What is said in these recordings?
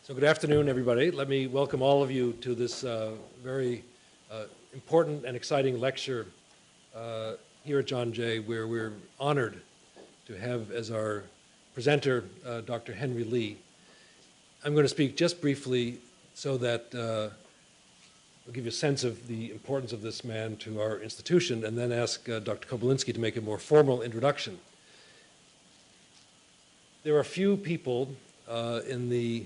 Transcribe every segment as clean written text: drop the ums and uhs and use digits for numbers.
So good afternoon, everybody. Let me welcome all of you to this very important and exciting lecture here at John Jay, where we're honored to have as our presenter Dr. Henry Lee. I'm going to speak just briefly so that I'll give you a sense of the importance of this man to our institution, and then ask Dr. Kobylinski to make a more formal introduction. There are a few people in the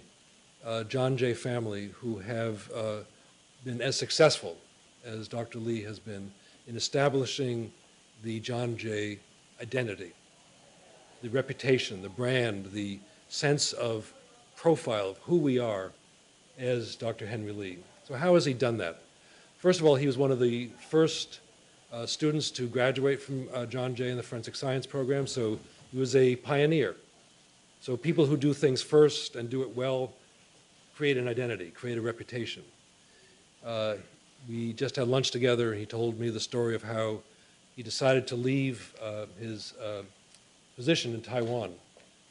John Jay family who have been as successful as Dr. Lee has been in establishing the John Jay identity, the reputation, the brand, the sense of profile of who we are as Dr. Henry Lee. So how has he done that? First of all, he was one of the first students to graduate from John Jay in the forensic science program, so he was a pioneer. So people who do things first and do it well create an identity, create a reputation. We just had lunch together, and he told me the story of how he decided to leave his position in Taiwan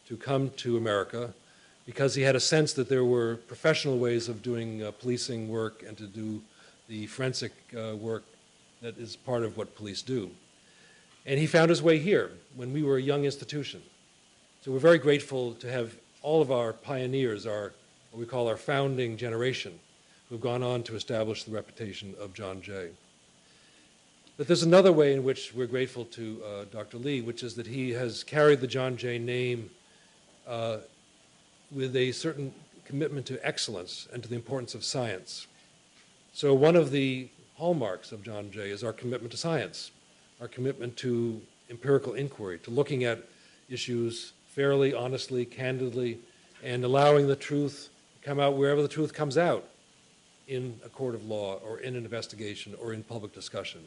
to come to America because he had a sense that there were professional ways of doing policing work and to do the forensic work that is part of what police do. And he found his way here when we were a young institution. So we're very grateful to have all of our pioneers, what we call our founding generation, who've gone on to establish the reputation of John Jay. But there's another way in which we're grateful to Dr. Lee, which is that he has carried the John Jay name with a certain commitment to excellence and to the importance of science. So one of the hallmarks of John Jay is our commitment to science, our commitment to empirical inquiry, to looking at issues fairly, honestly, candidly, and allowing the truth to come out wherever the truth comes out, in a court of law or in an investigation or in public discussion.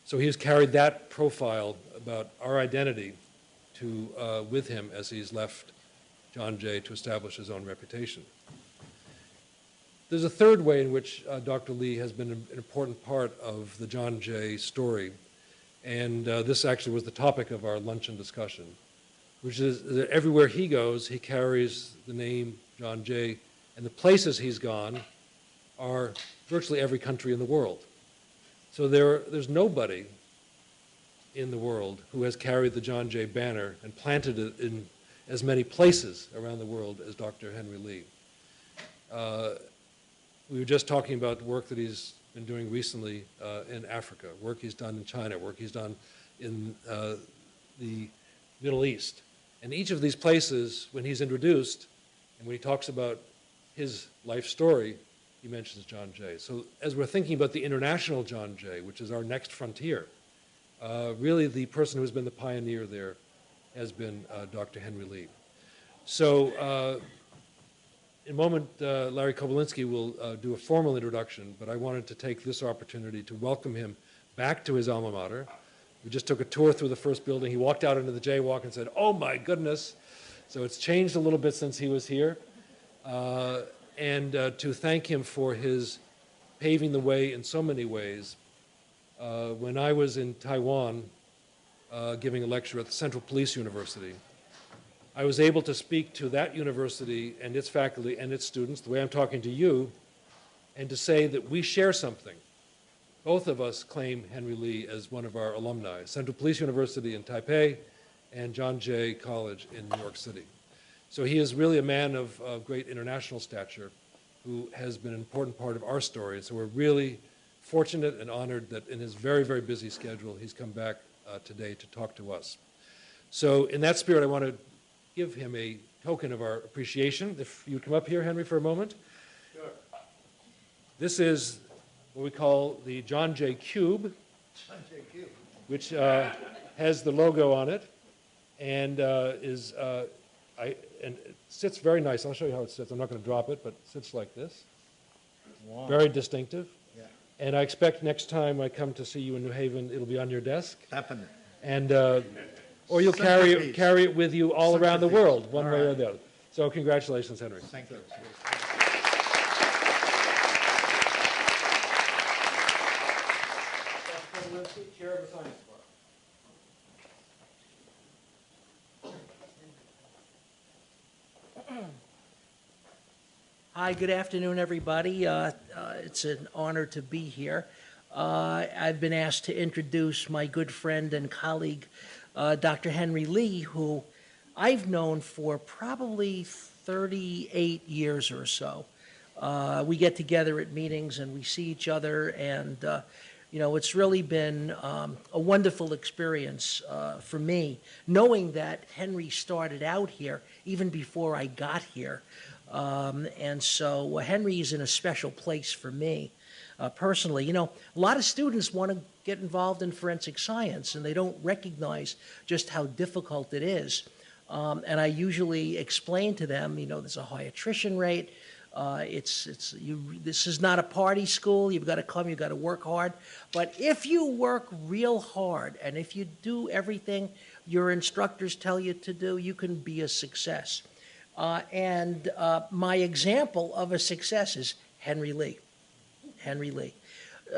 So he has carried that profile about our identity with him as he's left John Jay to establish his own reputation. There's a third way in which Dr. Lee has been an important part of the John Jay story, and this actually was the topic of our luncheon discussion, which is that everywhere he goes, he carries the name John Jay, and the places he's gone are virtually every country in the world. So there's nobody in the world who has carried the John Jay banner and planted it in as many places around the world as Dr. Henry Lee. We were just talking about the work that he's been doing recently in Africa, work he's done in China, work he's done in the Middle East. And each of these places, when he's introduced, and when he talks about his life story, he mentions John Jay. So as we're thinking about the international John Jay, which is our next frontier, really the person who's been the pioneer there has been Dr. Henry Lee. So in a moment, Larry Kobylinski will do a formal introduction, but I wanted to take this opportunity to welcome him back to his alma mater. We just took a tour through the first building. He walked out into the jaywalk and said, "Oh my goodness." So it's changed a little bit since he was here. And to thank him for his paving the way in so many ways. When I was in Taiwan giving a lecture at the Central Police University, I was able to speak to that university and its faculty and its students, the way I'm talking to you, and to say that we share something. Both of us claim Henry Lee as one of our alumni, Central Police University in Taipei and John Jay College in New York City. So he is really a man of great international stature who has been an important part of our story. So we're really fortunate and honored that in his very, very busy schedule, he's come back today to talk to us. So in that spirit, I want to give him a token of our appreciation. If you'd come up here, Henry, for a moment. Sure. This is what we call the John Jay Cube, which has the logo on it and and it sits very nice. I'll show you how it sits. I'm not going to drop it, but it sits like this. Wow. Very distinctive. Yeah. And I expect next time I come to see you in New Haven, it'll be on your desk. Definitely. And or you'll carry it with you all around the world, one way or the other. So congratulations, Henry. Thank you. Chair of the Science Department. Hi, good afternoon, everybody. It's an honor to be here. I've been asked to introduce my good friend and colleague, Dr. Henry Lee, who I've known for probably 38 years or so. We get together at meetings and we see each other, and it's really been a wonderful experience for me, knowing that Henry started out here even before I got here. And so Henry is in a special place for me personally. A lot of students want to get involved in forensic science, and they don't recognize just how difficult it is. And I usually explain to them, there's a high attrition rate. This is not a party school. You've got to come, you've got to work hard. But if you work real hard and if you do everything your instructors tell you to do, you can be a success. And my example of a success is Henry Lee. Henry Lee.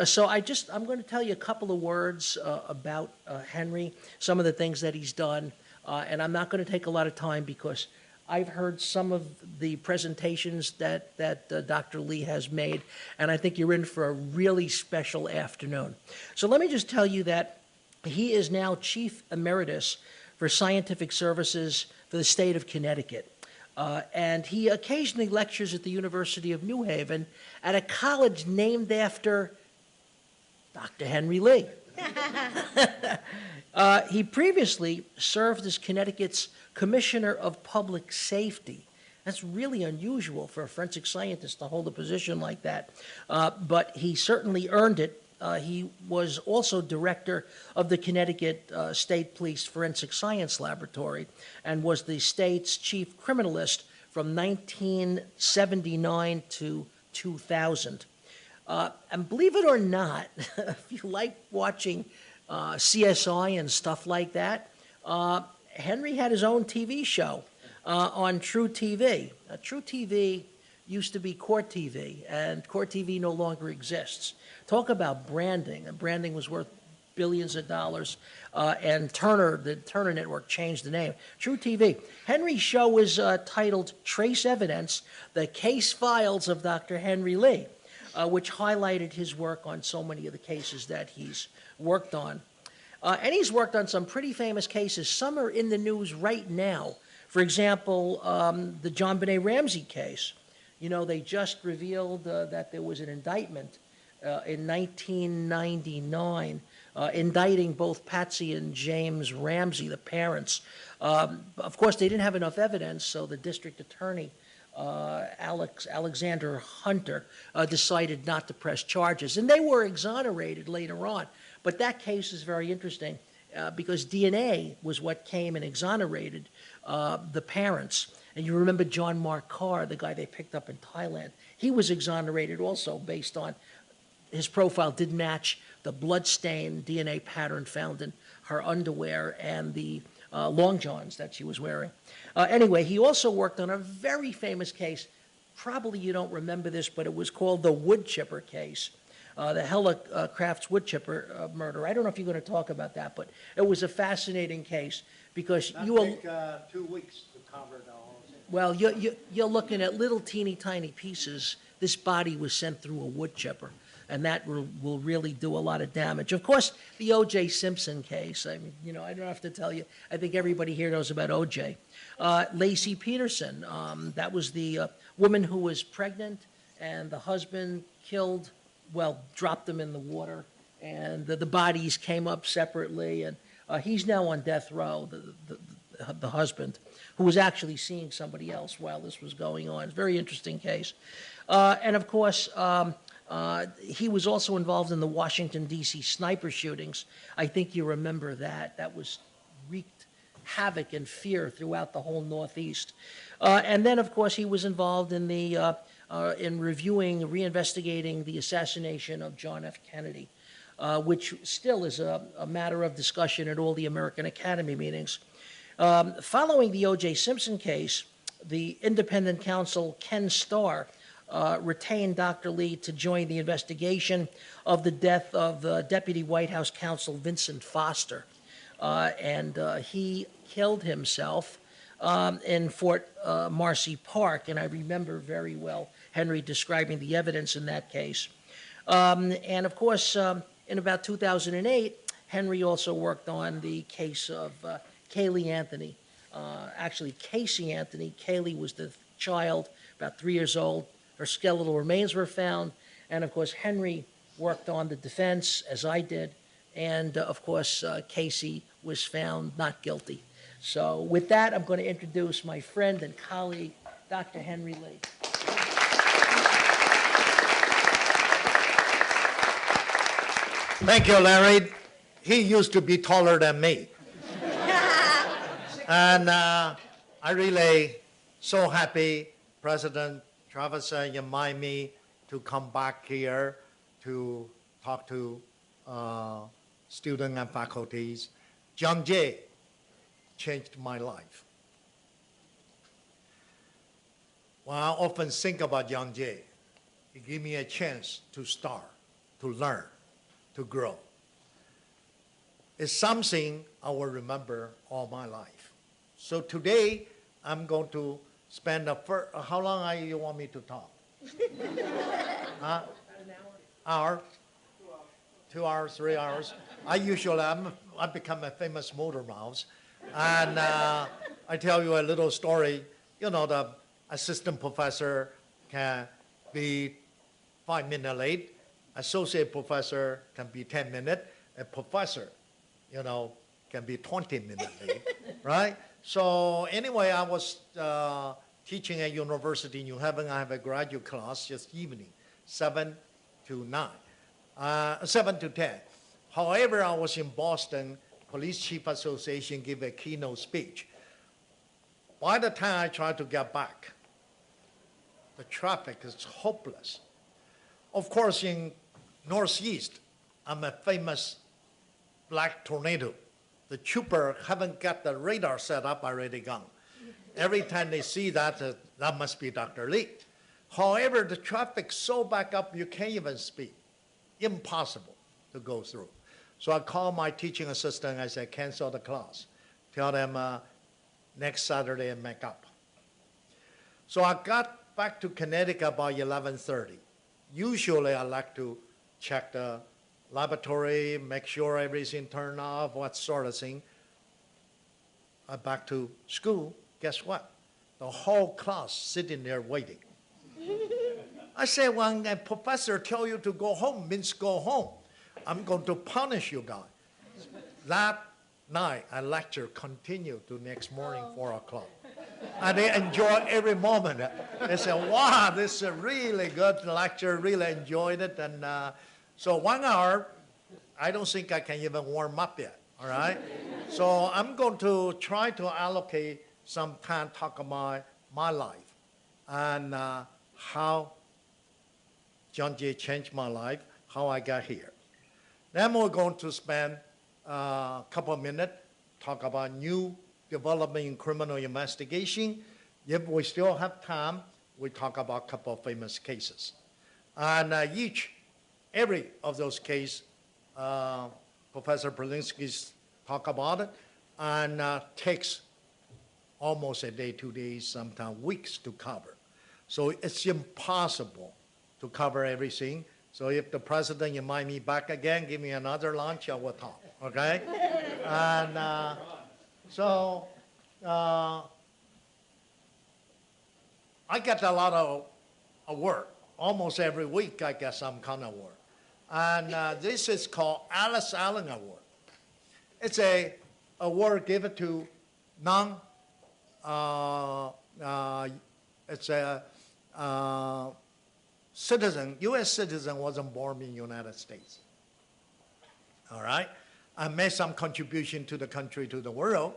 So I'm going to tell you a couple of words about Henry, some of the things that he's done. And I'm not going to take a lot of time because I've heard some of the presentations that Dr. Lee has made, and I think you're in for a really special afternoon. So let me just tell you that he is now Chief Emeritus for Scientific Services for the state of Connecticut. And he occasionally lectures at the University of New Haven at a college named after Dr. Henry Lee. He previously served as Connecticut's Commissioner of Public Safety. That's really unusual for a forensic scientist to hold a position like that, but he certainly earned it. He was also director of the Connecticut State Police Forensic Science Laboratory and was the state's chief criminalist from 1979 to 2000. And believe it or not, if you like watching CSI and stuff like that, Henry had his own TV show on True TV. True TV used to be Court TV, and Court TV no longer exists. Talk about branding. Branding was worth billions of dollars, and the Turner Network changed the name. True TV. Henry's show was titled Trace Evidence, The Case Files of Dr. Henry Lee, which highlighted his work on so many of the cases that he's worked on. And he's worked on some pretty famous cases. Some are in the news right now. For example, the JonBenet Ramsey case. They just revealed that there was an indictment in 1999 indicting both Patsy and James Ramsey, the parents. Of course, they didn't have enough evidence, so the district attorney, Alexander Hunter, decided not to press charges. And they were exonerated later on. But that case is very interesting because DNA was what came and exonerated the parents. And you remember John Mark Carr, the guy they picked up in Thailand. He was exonerated also based on his profile did match the blood-stained DNA pattern found in her underwear and the long johns that she was wearing. Anyway, he also worked on a very famous case. Probably you don't remember this, but it was called the wood chipper case. The Hella-Crafts wood chipper murder. I don't know if you're going to talk about that, but it was a fascinating case because That'd you will. take 2 weeks to cover the whole thing. Well, you're looking at little teeny tiny pieces. This body was sent through a wood chipper, and that will really do a lot of damage. Of course, the O.J. Simpson case. I mean, I don't have to tell you. I think everybody here knows about O.J. Laci Peterson. That was the woman who was pregnant, and the husband dropped them in the water, and the bodies came up separately, and he's now on death row, the husband, who was actually seeing somebody else while this was going on. It's a very interesting case. And of course, he was also involved in the Washington, D.C. sniper shootings. I think you remember that. That wreaked havoc and fear throughout the whole Northeast. And then, of course, he was involved in reinvestigating the assassination of John F. Kennedy, which still is a matter of discussion at all the American Academy meetings. Following the O.J. Simpson case, the independent counsel Ken Starr retained Dr. Lee to join the investigation of the death of Deputy White House counsel Vincent Foster. And he killed himself in Fort Marcy Park, and I remember very well Henry describing the evidence in that case. And of course, in about 2008, Henry also worked on the case of Kaylee Anthony. Actually, Casey Anthony. Kaylee was the child, about 3 years old. Her skeletal remains were found. And of course, Henry worked on the defense, as I did. And of course, Casey was found not guilty. So with that, I'm going to introduce my friend and colleague, Dr. Henry Lee. Thank you, Larry. He used to be taller than me. And I really so happy President Travis invited me to come back here to talk to students and faculties. John Jay changed my life. When I often think about John Jay, he gave me a chance to start, to learn, to grow. It's something I will remember all my life. So today, I'm going to spend how long you want me to talk? An hour? 2 hours, 3 hours. I become a famous motor mouse. And I tell you a little story. You know, the assistant professor can be 5 minutes late. Associate professor can be 10 minutes. A professor, you know, can be 20 minutes late, right? So anyway, I was teaching at University in New Haven. I have a graduate class just evening, 7 to 10. However, I was in Boston, Police Chief Association gave a keynote speech. By the time I tried to get back, the traffic is hopeless. Of course, in Northeast, I'm a famous black tornado. The trooper haven't got the radar set up, already gone. Every time they see that, that must be Dr. Lee. However, the traffic's so back up, you can't even speak. Impossible to go through. So I called my teaching assistant. I said, cancel the class. Tell them next Saturday and make up. So I got back to Connecticut about 11:30. Usually I like to check the laboratory, make sure everything turned off, what sort of thing. I'm back to school. Guess what? The whole class sitting there waiting. I said, when a professor tells you to go home, means go home. I'm going to punish you guys. That night, I lecture continued to next morning, 4 o'clock. And they enjoy every moment. They said, wow, this is a really good lecture, really enjoyed it. And so 1 hour, I don't think I can even warm up yet, all right? So I'm going to try to allocate some time to talk about my life and how John Jay changed my life, how I got here. Then we're going to spend a couple of minutes talk about new development in criminal investigation. If we still have time, we talk about a couple of famous cases. And every of those cases, Professor Berlinski's talk about it, and takes almost a day, 2 days, sometimes weeks to cover. So it's impossible to cover everything. So if the president invite me back again, give me another lunch, I will talk, okay? And so I get a lot of work. Almost every week I get some kind of work. And this is called Alice Allen Award. It's a award given to it's a citizen, U.S. citizen wasn't born in the United States. All right? I made some contribution to the country, to the world.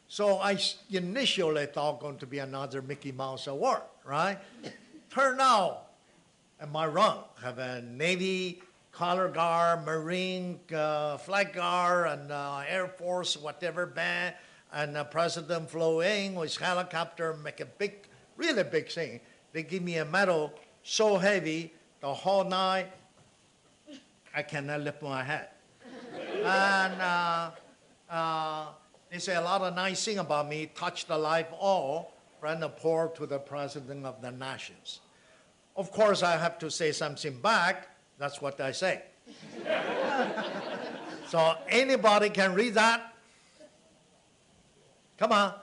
So I initially thought going to be another Mickey Mouse Award, right? Turn out, am I wrong? Have a Navy, color guard, Marine, flag guard, and Air Force, whatever band, and the president flew in with helicopter, make a big, really big thing. They give me a medal so heavy, the whole night, I cannot lift my head. And they say a lot of nice things about me, touch the life all, from the poor to the president of the nations. Of course, I have to say something back. That's what I say. So anybody can read that? Come on.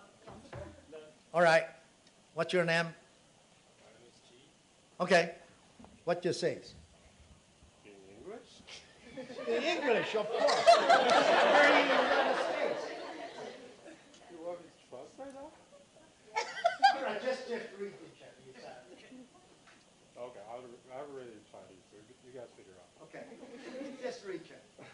All right. What's your name? Okay. What you say? In English? In English, of course. We're in the United States. You want me to translate that? All right, just read the Chinese. Okay, I'll read it in Chinese, so you guys figure out. Okay. Just read Chinese.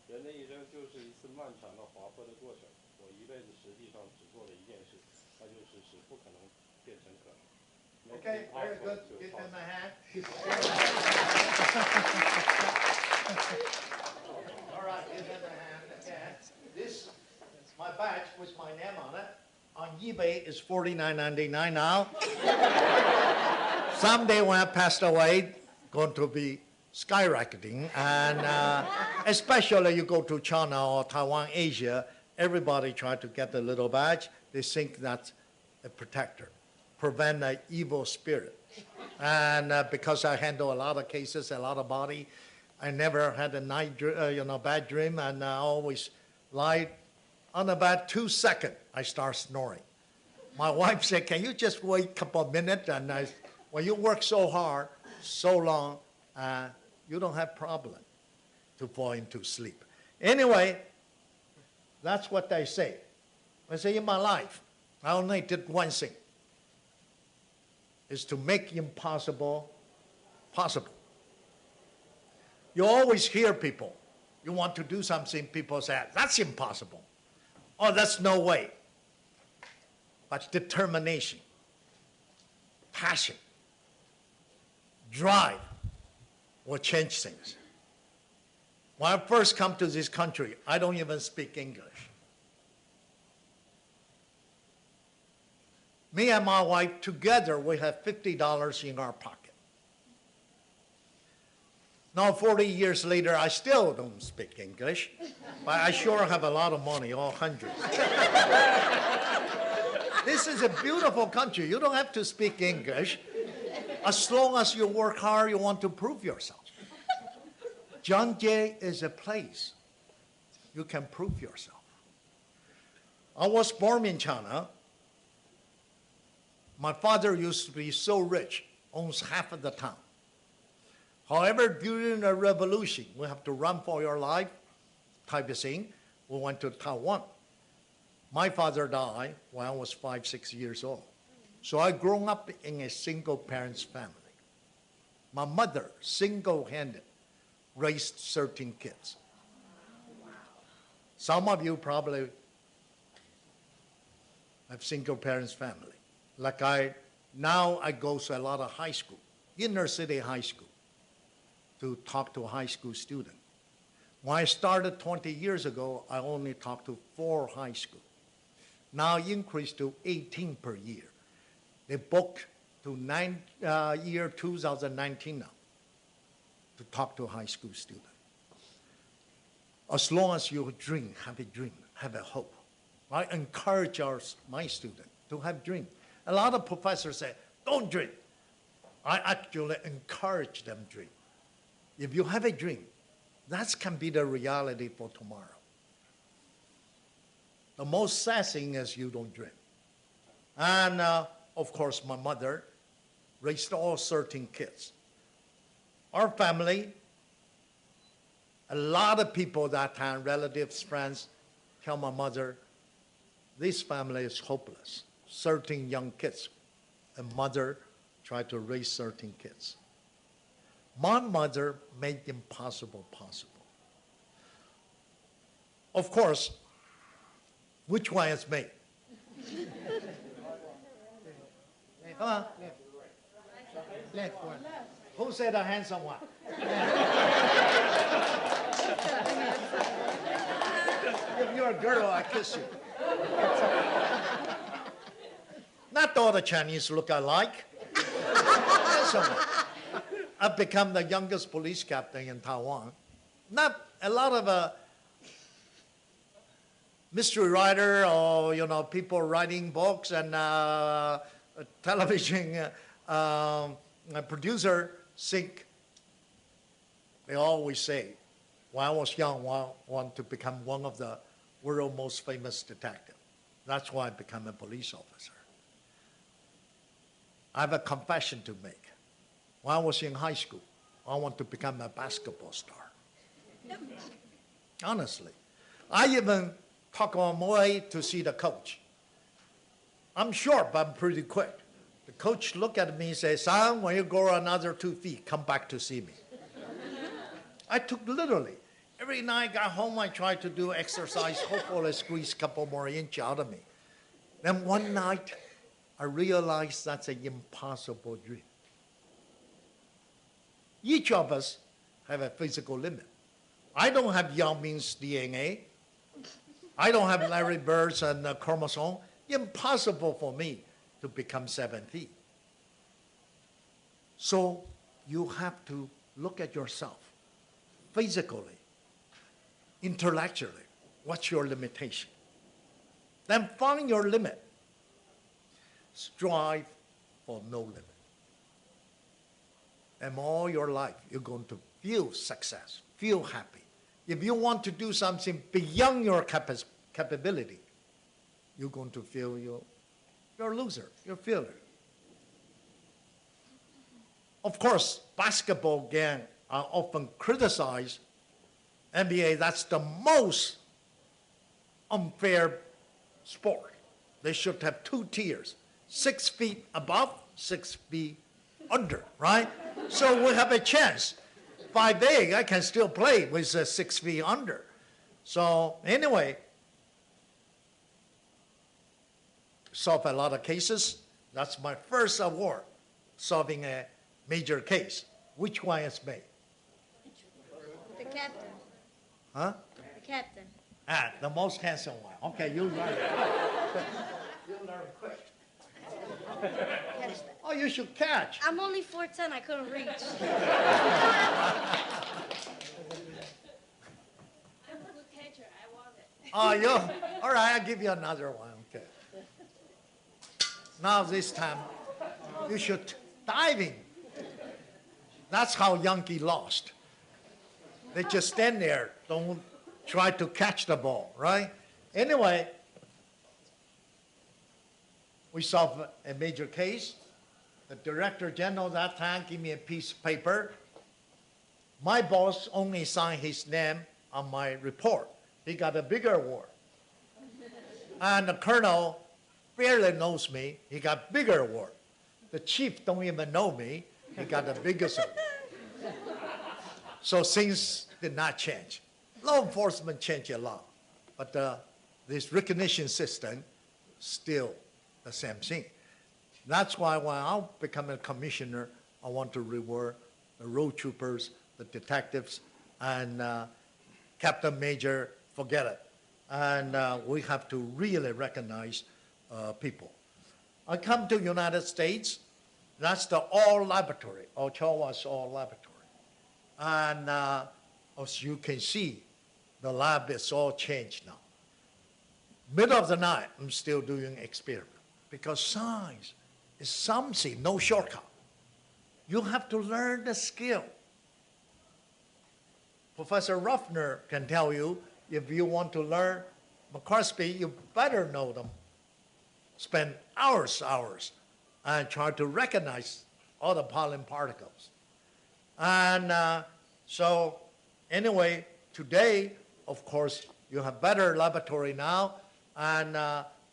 人的一生就是一次漫长的划分的过程。我一辈子实际上只做了一件事，那就是使不可能变成可能。Okay, very good. Give them a hand. All right, give them a hand again. This, my badge with my name on it. On eBay is $49.99 now. Someday when I passed away, going to be skyrocketing, and especially you go to China or Taiwan, Asia, everybody try to get the little badge. They think that's a protector, prevent an evil spirit. And because I handle a lot of cases, a lot of body, I never had a night, bad dream, and I always lie on about 2 seconds. I start snoring. My wife said, "Can you just wait a couple of minutes?" And when you work so hard, so long, you don't have problem to fall into sleep. Anyway, that's what I say. I say in my life, I only did one thing, is to make impossible possible. You always hear people, you want to do something, people say, that's impossible. Oh, that's no way. But determination, passion, drive will change things. When I first come to this country, I don't even speak English. Me and my wife together, we have $50 in our pocket. Now, 40 years later, I still don't speak English, but I sure have a lot of money, all hundreds. This is a beautiful country. You don't have to speak English. As long as you work hard, you want to prove yourself. John Jay is a place you can prove yourself. I was born in China. My father used to be so rich, owns half of the town. However, during the revolution, we have to run for your life type of thing. We went to Taiwan. My father died when I was 5, 6 years old. So I grew up in a single parents family. My mother, single-handed, raised 13 kids. Some of you probably have single parents family. Like now I go to a lot of high school, inner city high school, to talk to a high school student. When I started 20 years ago, I only talked to 4 high schools. Now increased to 18 per year. They book to year 2019 now to talk to a high school student. As long as you dream, have a hope. I encourage my students to have dream. A lot of professors say, don't dream. I actually encourage them dream. If you have a dream, that can be the reality for tomorrow. The most sad thing is you don't dream. And of course, my mother raised all 13 kids. Our family, a lot of people that time, relatives, friends, tell my mother, this family is hopeless. 13 young kids. A mother tried to raise 13 kids. My mother made impossible possible. Of course, which one is me? Huh? Left one. Who said a handsome one? If you're a girl, I kiss you. Not all the Chinese look alike. I've become the youngest police captain in Taiwan. Not a lot of mystery writer or people writing books and television my producer think, they always say, when I was young, I want to become one of the world's most famous detectives. That's why I became a police officer. I have a confession to make. When I was in high school, I want to become a basketball star. Honestly. I even talk on my way to see the coach. I'm short, but I'm pretty quick. The coach looked at me and said, son, when you grow another 2 feet, come back to see me. I took literally. Every night I got home, I tried to do exercise, hopefully squeeze a couple more inches out of me. Then one night, I realized that's an impossible dream. Each of us have a physical limit. I don't have Yao Ming's DNA. I don't have Larry Bird's and chromosome. Impossible for me to become 7 feet. So you have to look at yourself physically, intellectually. What's your limitation? Then find your limit. Strive for no limit. And all your life, you're going to feel success, feel happy. If you want to do something beyond your capability, you're going to feel you're a loser, you're a failure. Of course, basketball gang are often criticized. NBA, that's the most unfair sport. They should have 2 tiers, 6 feet above, 6 feet under, right? So we have a chance. 5'8", I can still play with 6 feet under. So anyway, solve a lot of cases. That's my first award, solving a major case. Which one is me? The captain. Huh? The captain. Ah, the most handsome one. Okay, you learn. You learn quick. Catch that. Oh, you should catch. I'm only 4'10". I couldn't reach. I'm a good catcher. I want it. Oh, you? All right, I'll give you another one. Okay. Now this time, you should diving. That's how Yankee lost. They just stand there, don't try to catch the ball, right? Anyway, we solved a major case. The director general that time gave me a piece of paper. My boss only signed his name on my report. He got a bigger award. And the colonel barely knows me. He got bigger award. The chief don't even know me. He got the biggest award. So things did not change. Law enforcement changed a lot, but this recognition system still the same thing. That's why when I become a commissioner, I want to reward the road troopers, the detectives, and Captain Major, forget it. And we have to really recognize people. I come to United States, that's the all laboratory, Ochoa's all laboratory. And as you can see, the lab is all changed now. Middle of the night, I'm still doing experiment because science is something, no shortcut. You have to learn the skill. Professor Ruffner can tell you, if you want to learn McCarthy, you better know them. Spend hours, and try to recognize all the pollen particles. And so anyway, today, of course, you have better laboratory now, and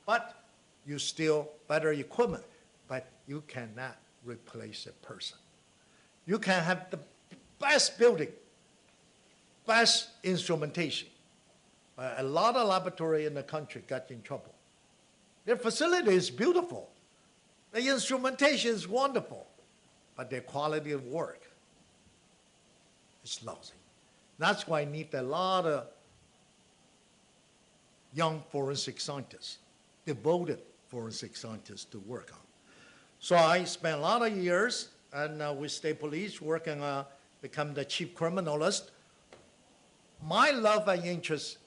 but you still better equipment, but you cannot replace a person. You can have the best building, best instrumentation. A lot of laboratory in the country got in trouble. Their facility is beautiful. The instrumentation is wonderful, but their quality of work is lousy. That's why I need a lot of young forensic scientists, devoted forensic scientists to work on. So I spent a lot of years and with State Police working on become the chief criminalist. My love and interest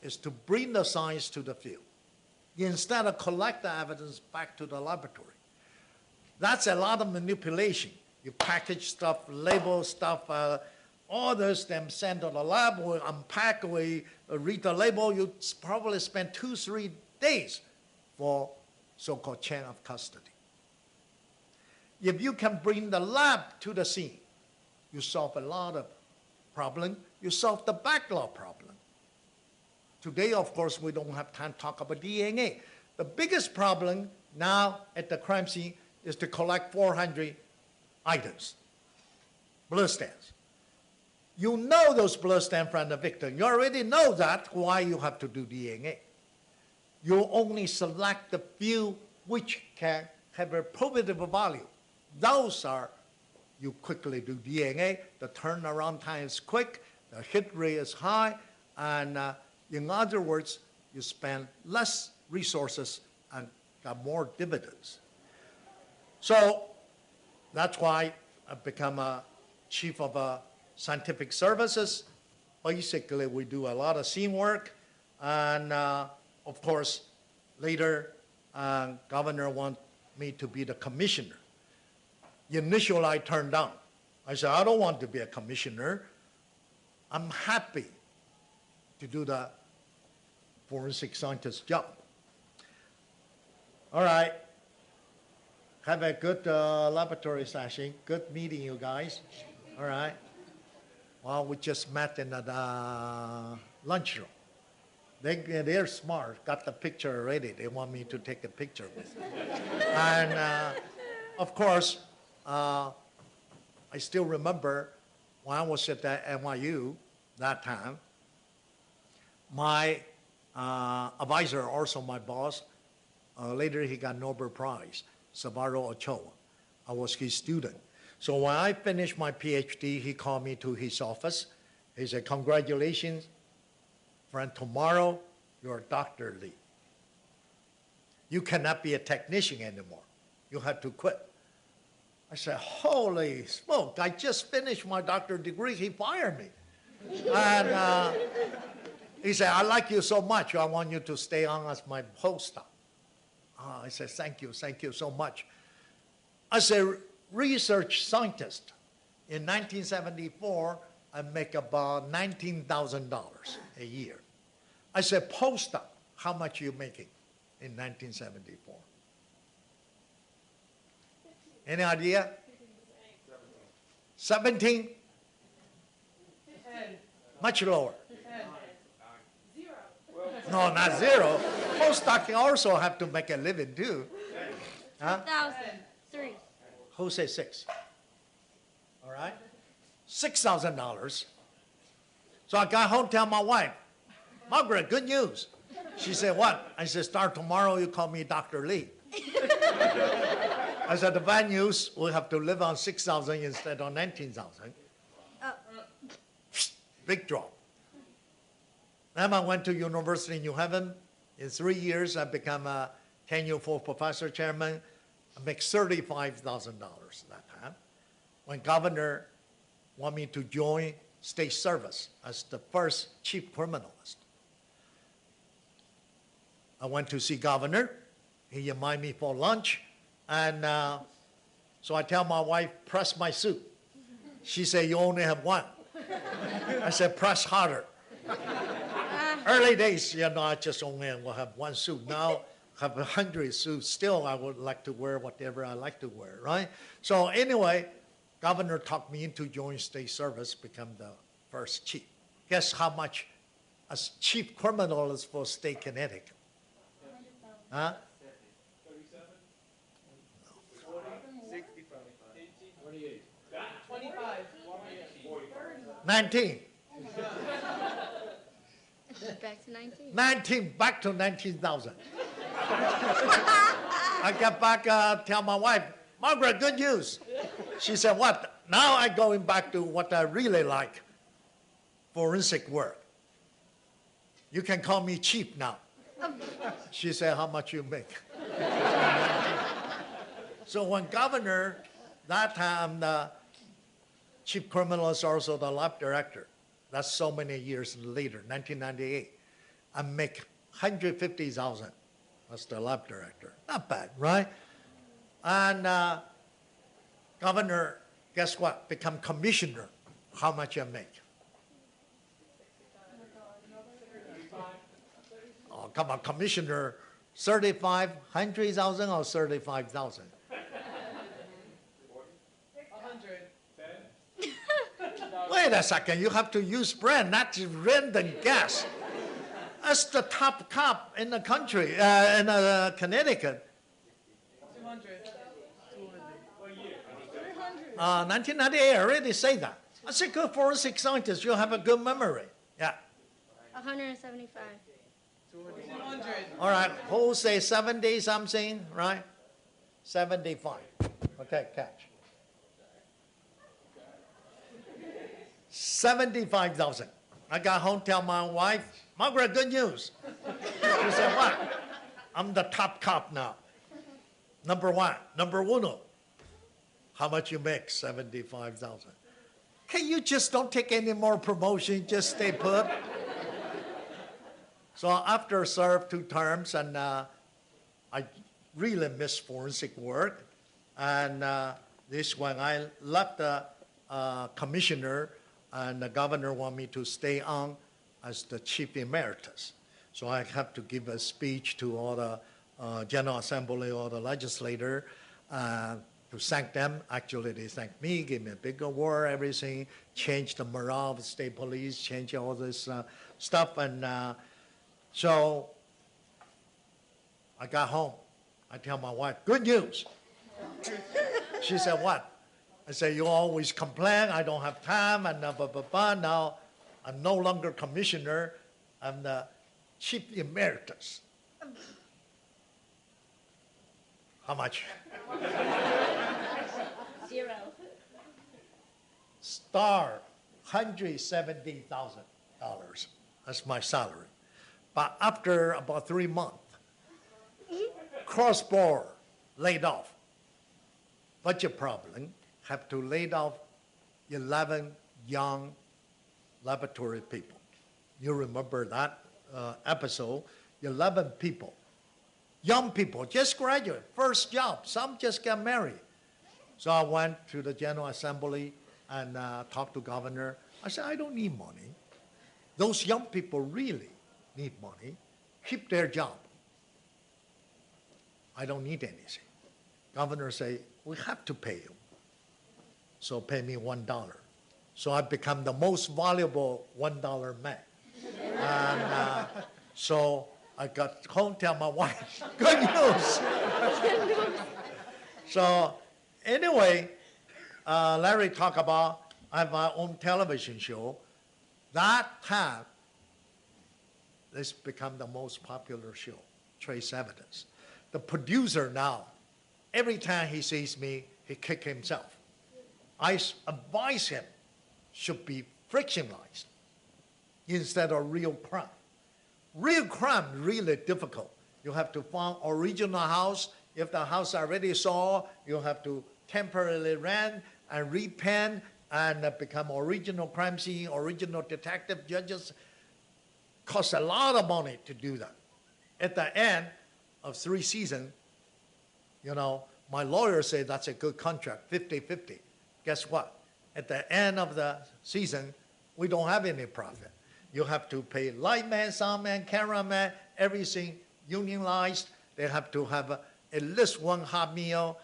is to bring the science to the field instead of collect the evidence back to the laboratory. That's a lot of manipulation. You package stuff, label stuff, all this, then send to the lab, we unpack, we read the label. You probably spend 2-3 days for so-called chain of custody. If you can bring the lab to the scene, you solve a lot of problems. You solve the backlog problem. Today, of course, we don't have time to talk about DNA. The biggest problem now at the crime scene is to collect 400 items, blood stands. You know those blood stands from the victim. You already know that, why you have to do DNA. You only select the few which can have a probative value. Those are, you quickly do DNA, the turnaround time is quick, the hit rate is high, and in other words, you spend less resources and got more dividends. So that's why I've become a chief of scientific services. Basically, we do a lot of scene work, and of course, later, governor want me to be the commissioner. Initially, I turned down. I said, I don't want to be a commissioner. I'm happy to do the forensic scientist job. All right. Have a good laboratory session. Good meeting you guys. All right. Well, we just met in the lunchroom. They're smart, got the picture already. They want me to take a picture with them. And of course, I still remember when I was at the NYU that time, my advisor, also my boss, later he got Nobel Prize, Savaro Ochoa. I was his student. So when I finished my PhD, he called me to his office. He said, congratulations, friend, tomorrow you're Dr. Lee. You cannot be a technician anymore. You have to quit. I said, holy smoke, I just finished my doctorate degree, he fired me. And he said, I like you so much, I want you to stay on as my postdoc. I said, thank you so much. I said, research scientist. In 1974, I make about $19,000 a year. I said, postdoc, how much are you making in 1974? Any idea? 17? Much lower. No, not zero. Postdoc also have to make a living too. Huh? 1,003. Who say 6? All right. $6,000. So I got home, tell my wife, Margaret, good news. She said, what? I said, start tomorrow, you call me Dr. Lee. I said, the bad news, we have to live on 6,000 instead of 19,000. Big drop. Then I went to University of New Haven. In 3 years, I became a tenure full professor chairman. I make $35,000 that time. When governor wanted me to join state service as the first chief criminalist, I went to see governor. He invited me for lunch. And so I tell my wife, press my suit. She said, you only have one. I said, press harder. Early days, you know, I just only will have one suit. Now I have 100 suits. Still, I would like to wear whatever I like to wear, right? So anyway, governor talked me into joining state service, become the first chief. Guess how much as chief criminalist for state Connecticut? Huh? 19. Back to 19. 19, back to 19,000. I got back, tell my wife, Margaret, good news. She said, what? Now I'm going back to what I really like, forensic work. You can call me chief now. She said, how much you make? So when governor, that time the chief criminalist, also the lab director, that's so many years later, 1998, I make $150,000 as the lab director. Not bad, right? And governor Guess what? Become commissioner. How much you make? Oh, come on, commissioner, 35, 100,000 or 35,000? 100. Wait a second, you have to use brand, not just random guess. That's the top cop in the country, in Connecticut. 200. 1998, I already say that. I said, good forensic scientist, you have a good memory. Yeah. 175. 200. All right, who say 70 something, right? 75. Okay, catch. 75,000. I got home, tell my wife, Margaret, good news. She said, what? I'm the top cop now. Number one, number uno. How much you make? 75,000. Can you just don't take any more promotion, just stay put? So after served 2 terms, and I really miss forensic work, and this when I left the commissioner, and the governor wanted me to stay on as the chief emeritus. So I have to give a speech to all the General Assembly, all the legislator, to thank them. Actually, they thanked me, gave me a big award, everything, changed the morale of the state police, changed all this stuff. And so I got home. I tell my wife, good news. She said, what? I said, you always complain, I don't have time, and blah, blah, blah, blah. Now I'm no longer commissioner, I'm the chief emeritus. How much? 0. Star, $170,000. That's my salary. But after about 3 months, cross-border, laid off. Budget problem, have to lay off 11 young laboratory people. You remember that episode? 11 people, young people, just graduate, first job. Some just got married. So I went to the General Assembly and talked to governor. I said, I don't need money. Those young people really need money. Keep their job. I don't need anything. Governor say, we have to pay you. So pay me $1. So I become the most valuable $1 man. And so I got home, tell my wife, good news. So anyway, Larry talked about, I have my own television show. That time, this become the most popular show, Trace Evidence. The producer now, every time he sees me, he kick himself. I advise him should be fictionalized instead of real crime. Real crime is really difficult. You have to find original house. If the house already sold, you have to temporarily rent and repaint and become original crime scene, original detective judges. Costs a lot of money to do that. At the end of 3 seasons, you know, my lawyer said that's a good contract, 50-50. Guess what? At the end of the season, we don't have any profit. You have to pay lightman, soundman, cameraman, everything unionized. They have to have at least 1 hot meal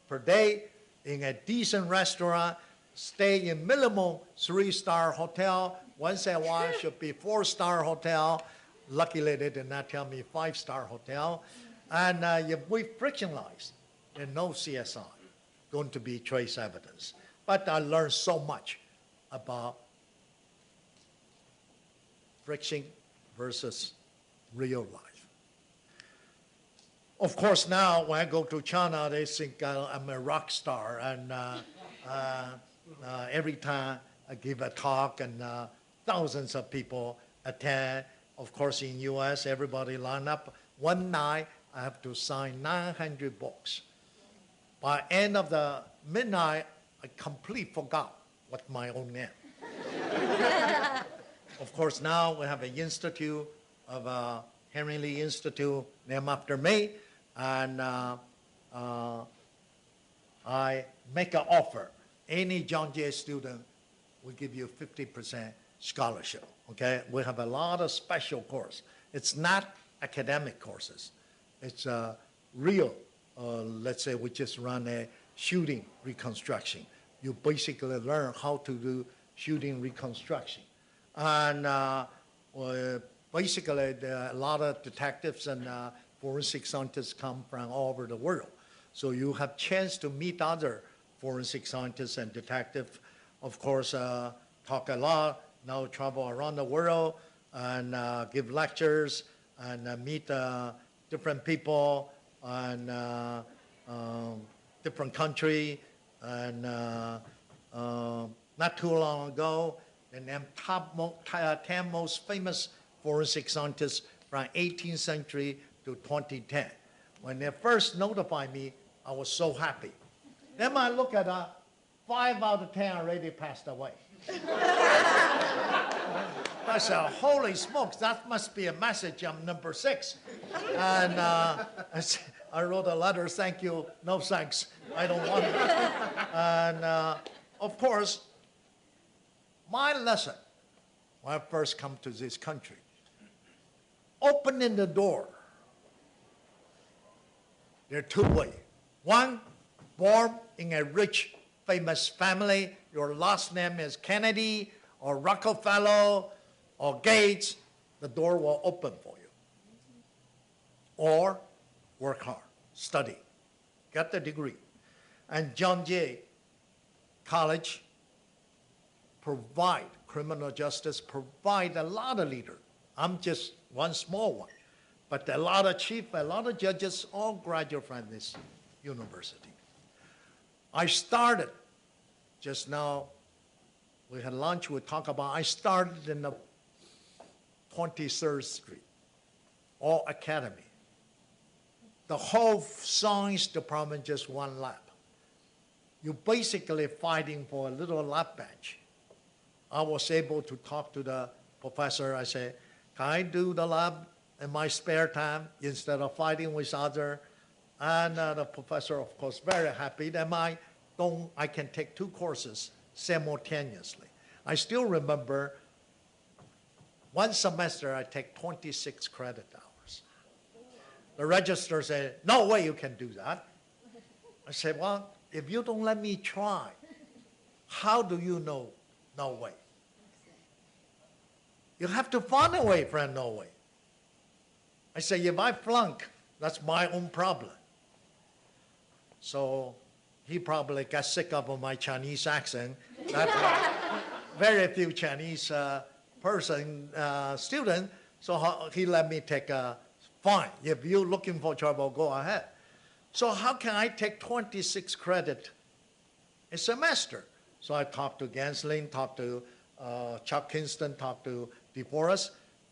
per day in a decent restaurant, stay in minimum 3-star hotel. Once in a while should be 4-star hotel. Luckily, they did not tell me 5-star hotel. And if we frictionalize, there's no CSI going to be trace evidence. But I learned so much about friction versus real life. Of course, now when I go to China, they think I'm a rock star. And every time I give a talk and thousands of people attend. Of course, in U.S., everybody line up. One night, I have to sign 900 books. By end of the midnight, I completely forgot what my own name. Of course, now we have an institute of Henry Lee Institute named after me, and I make an offer any John Jay student, we give you 50% scholarship, okay? We have a lot of special course. It's not academic courses. It's real, let's say we just run a shooting reconstruction. You basically learn how to do shooting reconstruction. And basically, a lot of detectives and forensic scientists come from all over the world. So you have chance to meet other forensic scientists and detectives. Of course, talk a lot, now travel around the world and give lectures and meet different people and different country. And not too long ago, the named top 10 most famous forensic scientists from 18th century to 2010. When they first notified me, I was so happy. Then I look at 5 out of 10 already passed away. I said, holy smokes, that must be a message. I'm number 6. And I wrote a letter, thank you, no thanks. I don't want it. And of course, my lesson when I first come to this country, opening the door, there are 2 ways. One, born in a rich, famous family, your last name is Kennedy or Rockefeller or Gates, the door will open for you. Or work hard, study, get the degree. And John Jay College provide criminal justice, provide a lot of leaders. I'm just one small one. But a lot of chiefs, a lot of judges, all graduate from this university. I started, just now, we had lunch, we talked about, I started in the 23rd Street, all academy. The whole science department, just one lab. You're basically fighting for a little lab bench. I was able to talk to the professor. I said, can I do the lab in my spare time instead of fighting with others? And the professor, of course, very happy that I can take 2 courses simultaneously. I still remember one semester I take 26 credit hours. The registrar said, no way you can do that. I said, well, if you don't let me try, how do you know no way? You have to find a way, friend, no way. I say, if I flunk, that's my own problem. So he probably got sick of my Chinese accent. That's very few Chinese student, so he let me take fine. If you're looking for trouble, go ahead. So how can I take 26 credit a semester? So I talked to Kesling, talked to Chuck Kingston, talked to DeForest.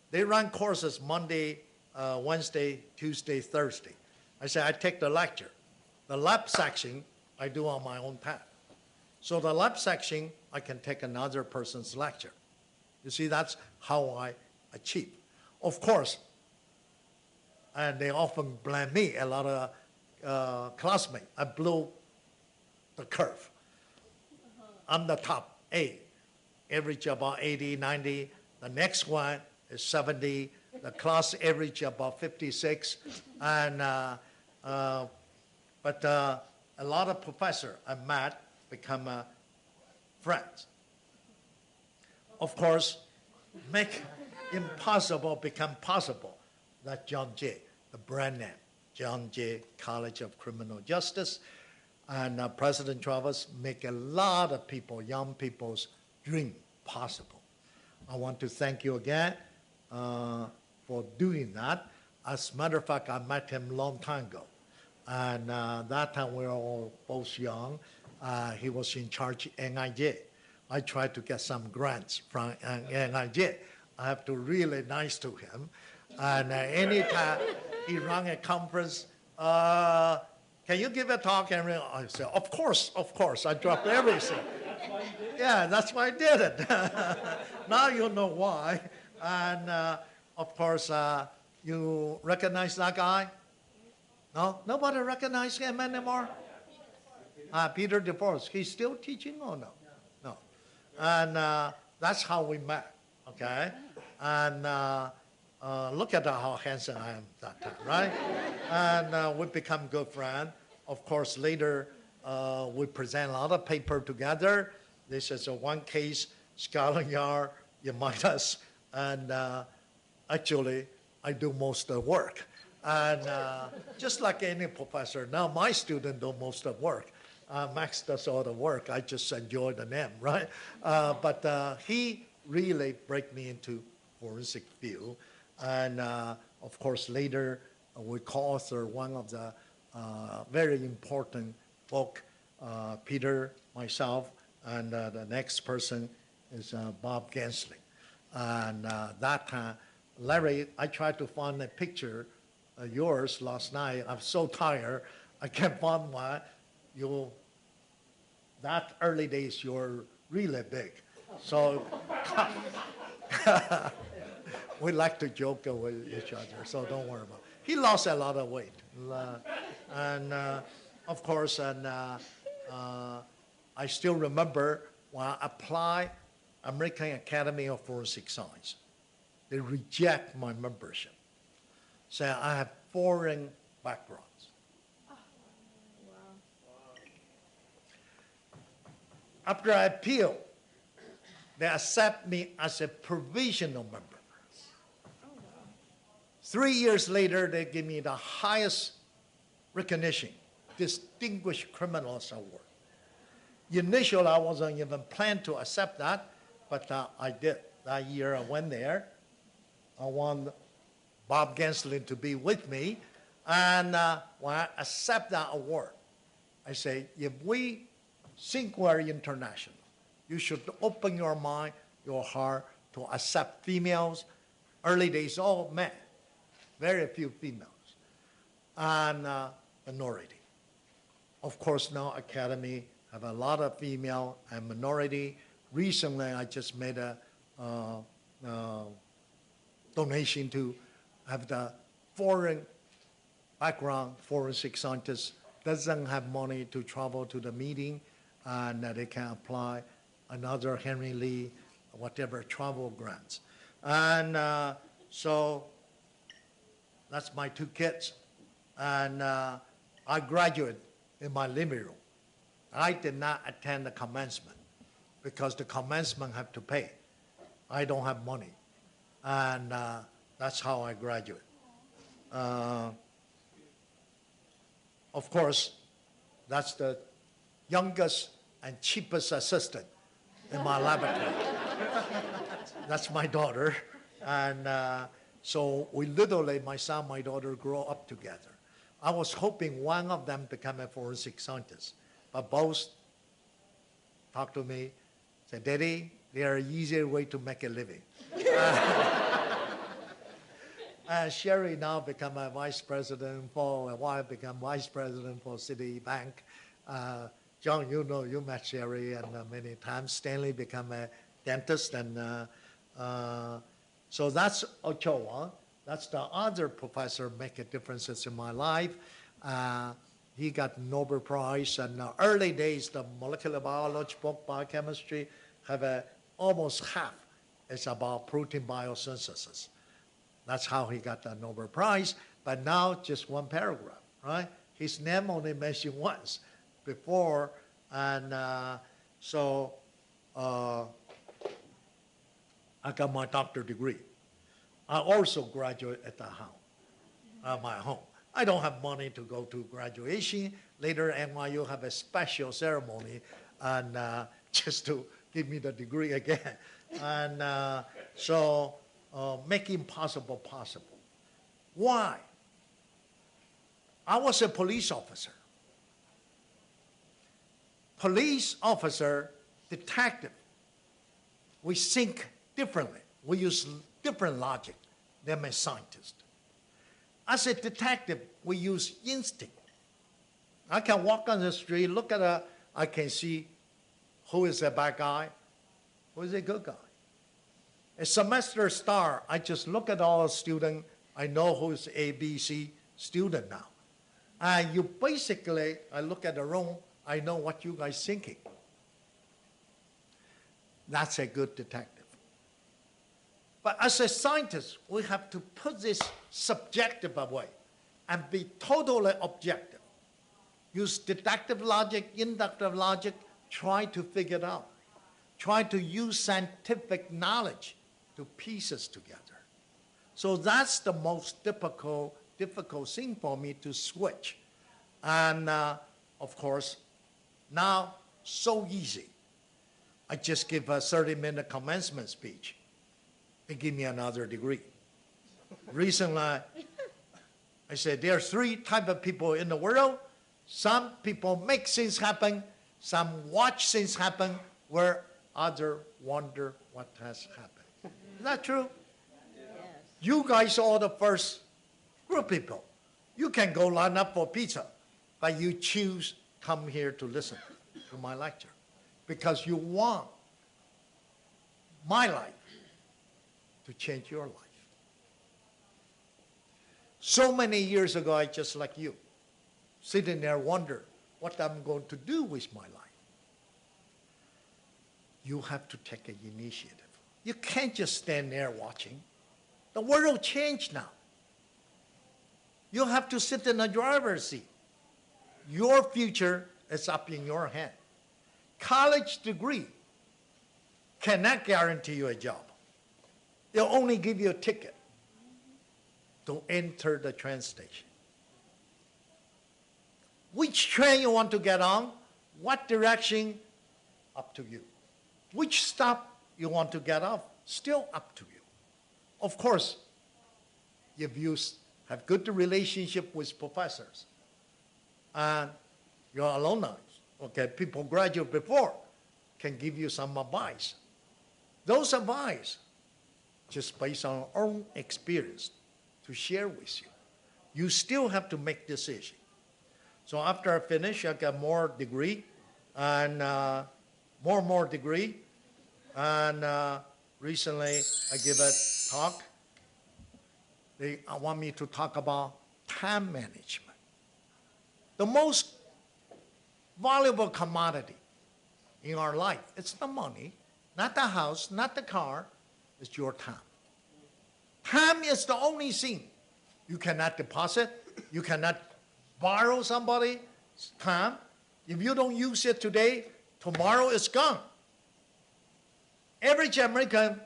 They run courses Monday, Wednesday, Tuesday, Thursday. I said, I take the lecture. The lab section, I do on my own time. So the lab section, I can take another person's lecture. You see, that's how I achieve. Of course, and they often blame me, a lot of classmates. I blew the curve. I'm the top 8, average about 80, 90. The next one is 70. The class average about 56. And, but a lot of professors I met become friends. Of course, make impossible become possible. That's John Jay, the brand name, John Jay College of Criminal Justice. And President Travis make a lot of people, young people's dream possible. I want to thank you again for doing that. As a matter of fact, I met him a long time ago. And that time we were all both young. He was in charge of NIJ. I tried to get some grants from NIJ. I have to really nice to him. And anytime he run a conference, can you give a talk? And I said, of course. I dropped everything. That's why you did it? Yeah, that's why I did it. Now you know why. And of course, you recognize that guy? No? Nobody recognize him anymore? Peter DeForest, he's still teaching or no? No. And that's how we met, okay? And look at how handsome I am that time, right? And we become good friends. Of course, later we present a lot of paper together. This is a one case, Scotland Yard, Emeritus, and actually, I do most of the work. And just like any professor, now my student do most of the work. Max does all the work. I just enjoy the name, right? But he really break me into forensic field. And of course, later we co-author one of the very important book, Peter, myself, and the next person is Bob Kesling. And that time, Larry, I tried to find a picture of yours last night. I'm so tired, I can't find one. That early days, you're really big. So we like to joke with each other, so don't worry about it. He lost a lot of weight. And of course, and I still remember when I applied American Academy of Forensic Science, they reject my membership, saying I have foreign backgrounds. After I appeal, they accept me as a provisional member. 3 years later, they give me the highest recognition, Distinguished Criminalist Award. Initially, I wasn't even planned to accept that, but I did. That year I went there. I want Bob Kesling to be with me. And when I accept that award, I say, if we think we're international, you should open your mind, your heart to accept females. Early days, all men, very few females, and minority. Of course, now Academy have a lot of female and minority. Recently, I just made a donation to have the foreign background forensic scientist doesn't have money to travel to the meeting, and they can apply another Henry Lee, whatever travel grants. And so that's my two kids. And I graduated in my living room. I did not attend the commencement because the commencement have to pay. I don't have money. And that's how I graduated. Of course, that's the youngest and cheapest assistant in my laboratory. That's my daughter. And so we literally, my son, my daughter, grow up together. I was hoping one of them become a forensic scientist, but both talked to me, said, Daddy, there are easier way to make a living. Sherry now become a vice president for, a while become vice president for Citibank. John, you know, you met Sherry and many times. Stanley become a dentist. And so that's Ochoa. That's the other professor make a difference in my life. He got Nobel Prize. And early days, the molecular biology book, biochemistry, have almost half. It's about protein biosynthesis. That's how he got the Nobel Prize. But now just one paragraph, right? His name only mentioned once before. And so I got my doctorate degree. I also graduate at the home, my home. I don't have money to go to graduation. Later, NYU have a special ceremony and just to give me the degree again. And so making possible possible. Why? I was a police officer. Police officer, detective, we think differently. We use different logic than a scientist. As a detective, we use instinct. I can walk on the street, look at I can see who is a bad guy, who is a good guy. A semester start, I just look at all the students, I know who's A, B, C student now. And you basically, I look at the room, I know what you guys thinking. That's a good detective. But as a scientist, we have to put this subjective away and be totally objective. Use deductive logic, inductive logic, try to figure it out. Try to use scientific knowledge to piece it together. So that's the most difficult thing for me to switch. And of course, now so easy. I just give a 30-minute commencement speech. They give me another degree. Recently, I said there are 3 types of people in the world. Some people make things happen. Some watch things happen where others wonder what has happened. Is that true? Yes. You guys are the first group of people. You can go line up for pizza, but you choose come here to listen to my lecture because you want my life to change your life. So many years ago, I just like you, sitting there wonder what I'm going to do with my life. You have to take an initiative. You can't just stand there watching. The world changed now. You have to sit in the driver's seat. Your future is up in your hand. College degree cannot guarantee you a job. They'll only give you a ticket to enter the train station. Which train you want to get on, what direction, up to you. Which stop you want to get off, still up to you. Of course, if you have good relationship with professors and your alumni, okay, people graduate before, can give you some advice. Those advice, just based on our own experience, to share with you. You still have to make decision. So after I finish, I get more degree, and more degree, and recently I give a talk. They want me to talk about time management. The most valuable commodity in our life, it's the money, not the house, not the car, it's your time. Time is the only thing you cannot deposit, you cannot borrow somebody's time. If you don't use it today, tomorrow it's gone. Average American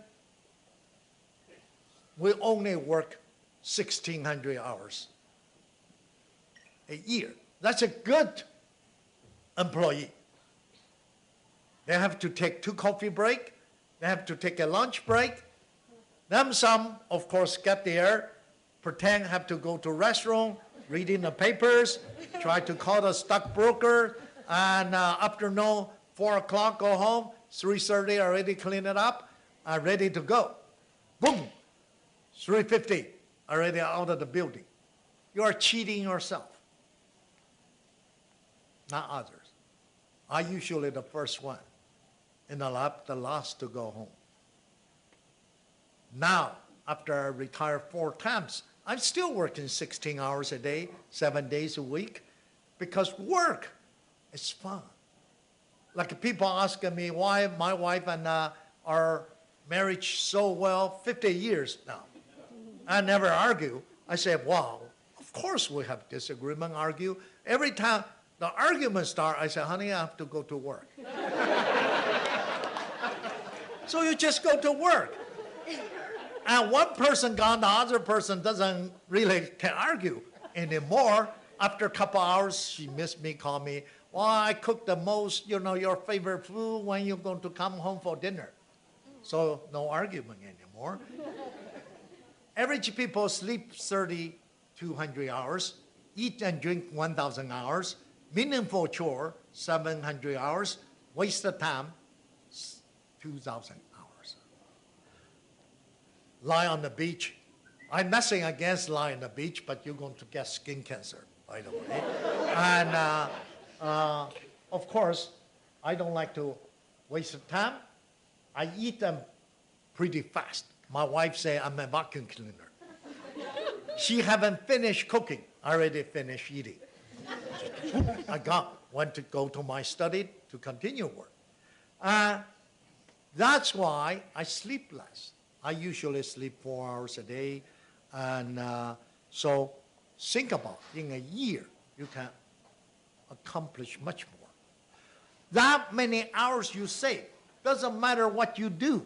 will only work 1,600 hours a year. That's a good employee. They have to take 2 coffee breaks. They have to take a lunch break. Then some, of course, get there, pretend have to go to a restaurant, reading the papers, try to call the stockbroker, and afternoon, 4 o'clock, go home, 3:30, already clean it up, ready to go. Boom, 3:50, already out of the building. You are cheating yourself, not others. I'm usually the first one in the lab, the last to go home. Now, after I retired 4 times, I'm still working 16 hours a day, 7 days a week, because work is fun. Like people asking me why my wife and our marriage so well, 50 years now. I never argue. I say, wow, of course we have disagreement, argue. Every time the argument starts, I say, honey, I have to go to work. So you just go to work. And one person gone, the other person doesn't really can argue anymore. After a couple hours, she missed me, called me. Well, I cooked the most, your favorite food when you're going to come home for dinner. So no argument anymore. Average people sleep 3,200 hours, eat and drink 1,000 hours, meaningful chore, 700 hours, wasted time, 2,000 hours. Lie on the beach. I'm nothing against lying on the beach, but you're going to get skin cancer, by the way. And of course, I don't like to waste time. I eat them pretty fast. My wife say I'm a vacuum cleaner. She haven't finished cooking. I already finished eating. I got went to go to my study to continue work. That's why I sleep less. I usually sleep 4 hours a day. And so think about, in a year, you can accomplish much more. That many hours you save, doesn't matter what you do.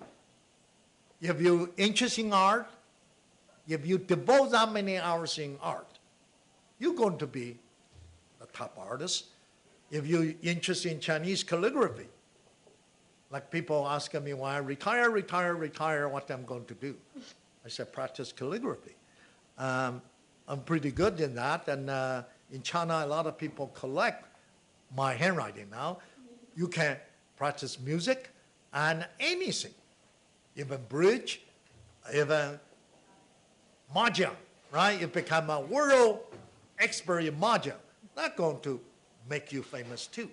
If you're interested in art, if you devote that many hours in art, you're going to be a top artist. If you're interested in Chinese calligraphy, like people asking me when I retire, what I'm going to do. I said, practice calligraphy. I'm pretty good in that, and in China, a lot of people collect my handwriting now. You can practice music and anything, even bridge, even mahjong, right? You become a world expert in mahjong. That's going to make you famous too.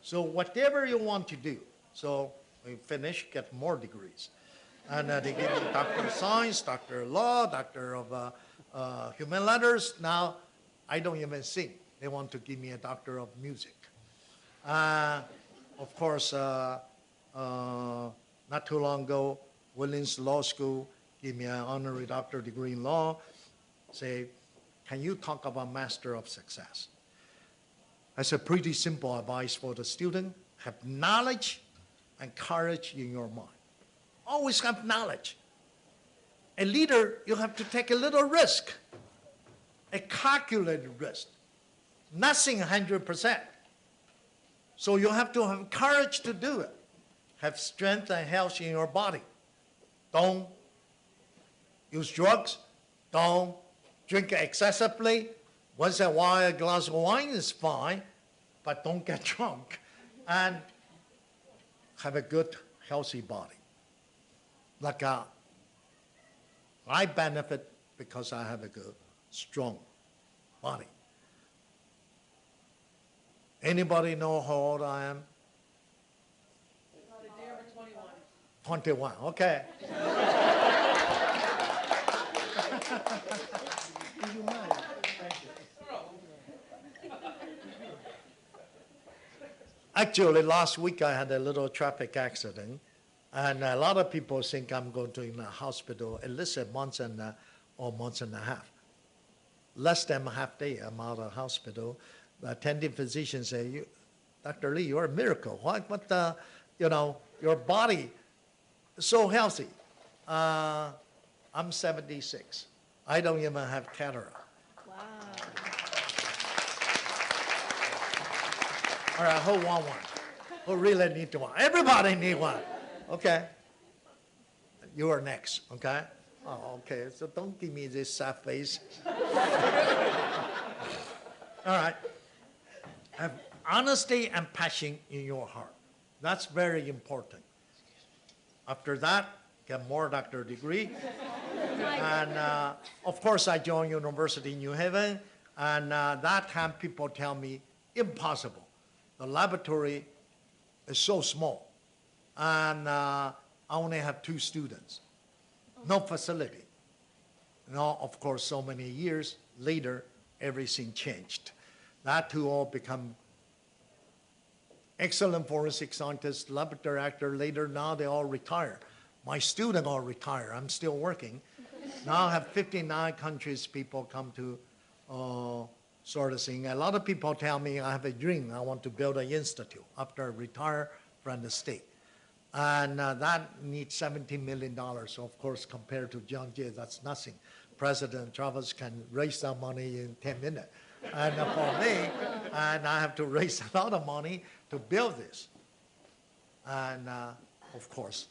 So whatever you want to do. So we finish, get more degrees. And they give you Doctor of Science, Doctor of Law, Doctor of Human Letters. Now, I don't even sing. They want to give me a Doctor of Music. Of course, not too long ago, Williams Law School gave me an honorary doctor degree in law. Say, can you talk about master of success? I said, pretty simple advice for the student. Have knowledge and courage in your mind. Always have knowledge. A leader, you have to take a little risk, a calculated risk. Nothing 100%. So you have to have courage to do it. Have strength and health in your body. Don't use drugs. Don't drink excessively. Once in a while, a glass of wine is fine, but don't get drunk. And have a good, healthy body. Like I benefit because I have a good, strong body. Anybody know how old I am? The day over 21. 21, okay. Actually, last week I had a little traffic accident, and a lot of people think I'm going to in the hospital at least a month or month and a half. Less than a half day, I'm out of the hospital. The attending physician say, Dr. Lee, you're a miracle. What your body is so healthy. I'm 76. I don't even have cataract. Wow. All right, who want one? Who really need one? Everybody need one. Okay. You are next, okay? Oh, okay, so don't give me this sad face. All right. Have honesty and passion in your heart. That's very important. After that, get more doctorate degree. And of course, I joined University in New Haven, and that time people tell me, impossible. The laboratory is so small, and I only have 2 students. No facility. Now, of course, so many years later, everything changed. That too all become excellent forensic scientists, lab director. Later, now they all retire. My students all retire. I'm still working. Now I have 59 countries people come to sort of thing. A lot of people tell me I have a dream. I want to build an institute after I retire from the state. And that needs $17 million. So of course, compared to John Jay, that's nothing. President Travis can raise that money in 10 minutes. And for me, and I have to raise a lot of money to build this. And of course,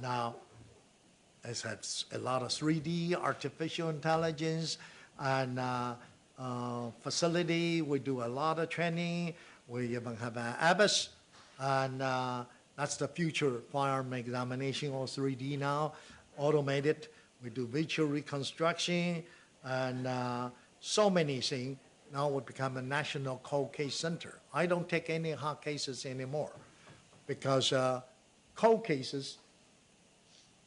now it has a lot of 3D, artificial intelligence, and facility. We do a lot of training. We even have an ABIS, and that's the future firearm examination, all 3D now, automated. We do visual reconstruction, and so many things. Now we become a national cold case center. I don't take any hot cases anymore because cold cases,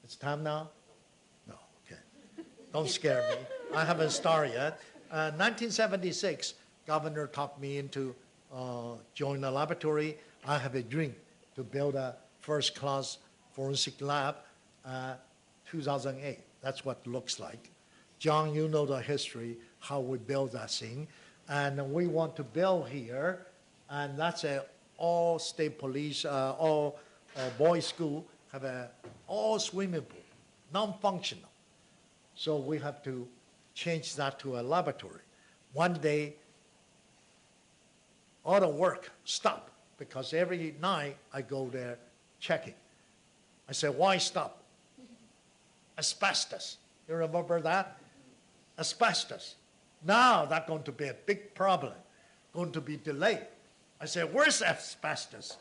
it's time now? No, okay. Don't scare me. I haven't started yet. 1976, governor talked me into join the laboratory, I have a dream to build a first-class forensic lab, 2008. That's what it looks like. John, you know the history, how we build that thing. And we want to build here, and that's a all state police, all boys school, have a all swimming pool, non-functional. So we have to change that to a laboratory. One day, all the work stopped because every night I go there checking. I said, why stop? Asbestos. You remember that? Asbestos. Now that's going to be a big problem, going to be delayed. I said, where's asbestos?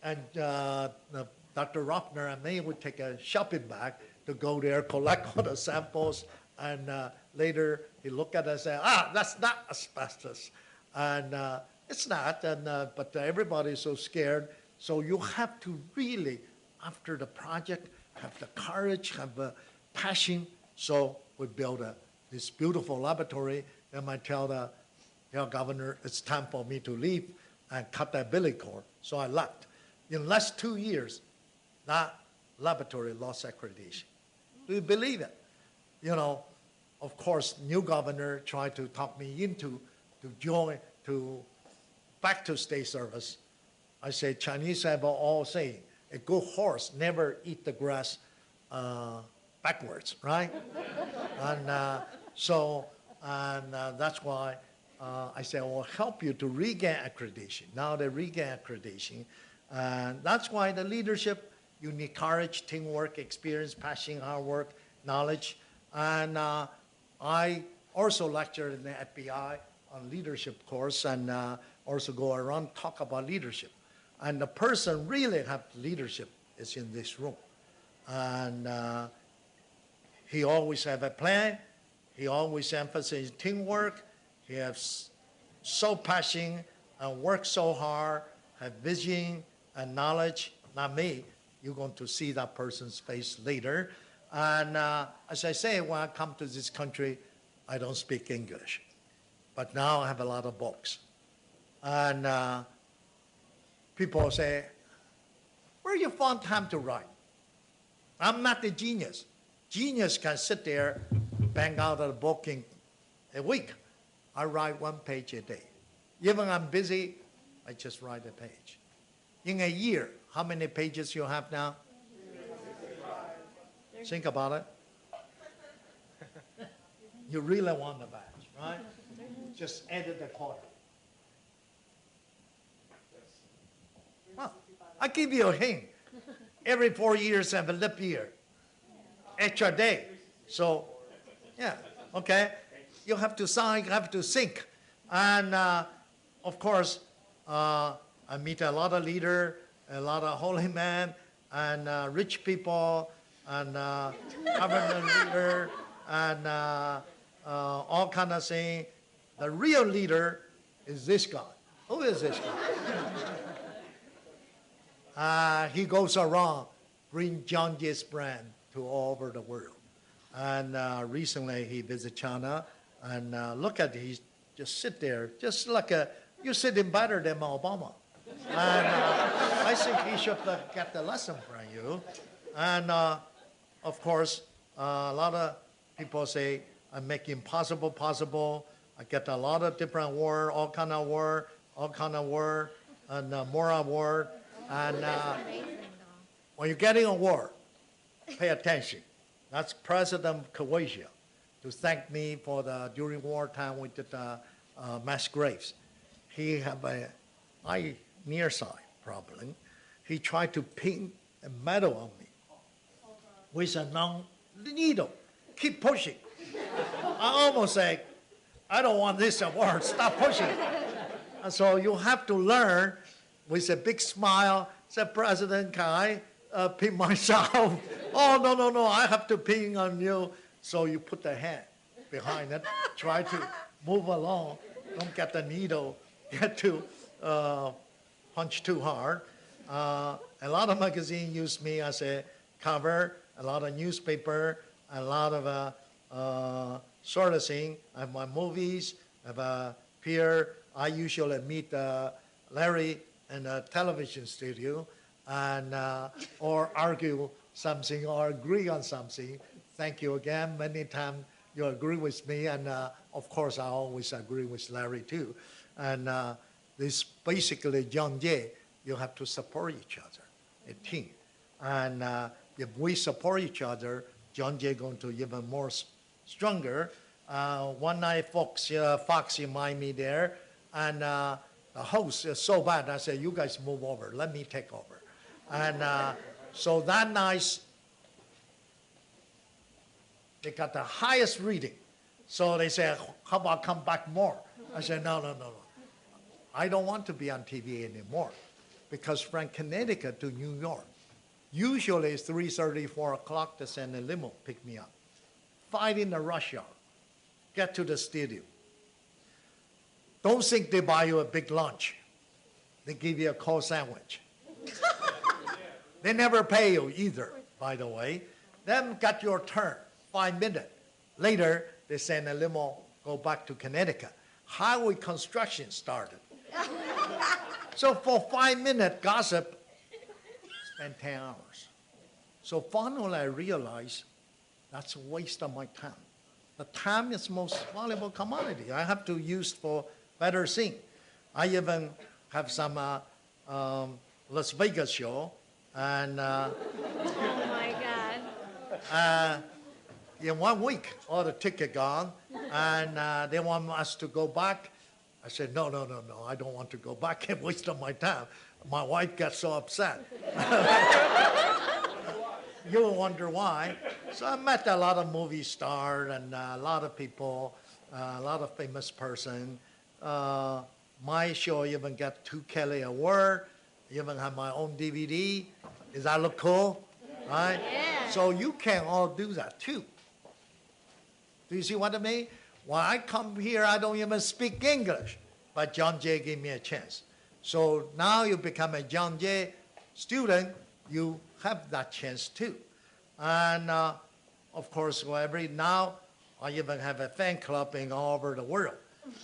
Dr. Rockner and me would take a shopping bag to go there, collect all the samples, and later he looked at us and said, that's not asbestos. And it's not, but everybody's so scared. So you have to really, after the project, have the courage, have the passion. So we built this beautiful laboratory, and I tell governor, it's time for me to leave and cut the umbilical cord. So I left. In less 2 years, that laboratory lost accreditation. Do you believe it? You know, of course, new governor tried to talk me into to join back to state service. I say Chinese have all saying, a good horse never eat the grass backwards, right? And that's why I say I will help you to regain accreditation. Now they regain accreditation. And that's why the leadership, you need courage, teamwork, experience, passion, hard work, knowledge. And I also lecture in the FBI on leadership course and also go around talk about leadership. And the person really have leadership is in this room. And he always have a plan. He always emphasizes teamwork. He has so passion and work so hard, have vision and knowledge. Not me. You're going to see that person's face later. And as I say, when I come to this country, I don't speak English. But now I have a lot of books. And people say, where you find time to write? I'm not a genius. Genius can sit there, bang out a book in a week. I write 1 page a day. Even I'm busy, I just write a page. In a year, how many pages you have now? Think about it. You really want the badge, right? Just edit the quarter. Well, I give you a hint. Every 4 years I have a leap year. Extra day. So, yeah, okay. You have to sign, you have to think. And of course, I meet a lot of leaders, a lot of holy men, and rich people, and government leader, and all kind of things. The real leader is this guy. Who is this guy? He goes around, bring JonBenet's brand to all over the world. And recently he visited China, and look at he just sit there, just like you're sitting better than Obama. And I think he should get the lesson from you. And of course, a lot of people say, I make impossible possible. I get a lot of different awards, all kind of award, and more award. And when you're getting an award, pay attention. That's President Croatia to thank me for during wartime we did mass graves. He have a eye nearsight problem. He tried to pin a medal on me with a needle. Keep pushing. I almost say, I don't want this award. Stop pushing. And so you have to learn with a big smile. Say, President, can I pin myself? Oh, no, I have to pin on you. So you put the hand behind it. Try to move along. Don't get the needle. Get to punch too hard. A lot of magazines use me as a cover. A lot of newspaper. A lot of sort of thing. I have my movies. I have appear I usually meet Larry in a television studio and or argue something or agree on something. Thank you again. Many times you agree with me, and of course I always agree with Larry too. And this basically John Jay, you have to support each other, a team. And if we support each other, John Jay going to even more stronger. One night Fox invited me there, and the host is so bad. I said, "You guys move over. Let me take over." And so that night, they got the highest reading. So they said, "How about come back more?" I said, "No. I don't want to be on TV anymore, because from Connecticut to New York, usually it's 3:30, 4 o'clock to send a limo pick me up. 5 in the rush hour, get to the studio. Don't think they buy you a big lunch. They give you a cold sandwich. They never pay you either, by the way. Then got your turn, 5 minutes. Later, they send a limo, go back to Connecticut. Highway construction started. So for 5 minutes, gossip, spent 10 hours. So finally I realized that's a waste of my time. The time is most valuable commodity. I have to use for better thing. I even have some Las Vegas show, and Oh my God. in 1 week, all the ticket gone, and they want us to go back. I said, no, I don't want to go back and waste my time. My wife got so upset. You'll wonder why. So I met a lot of movie stars and a lot of people, a lot of famous person. My show even got 2 Kelly Awards, even have my own DVD. Does that look cool? Right? Yeah. So you can all do that too. Do you see what I mean? When I come here, I don't even speak English, but John Jay gave me a chance. So now you become a John Jay student, you have that chance too. And of course, now I even have a fan club in all over the world.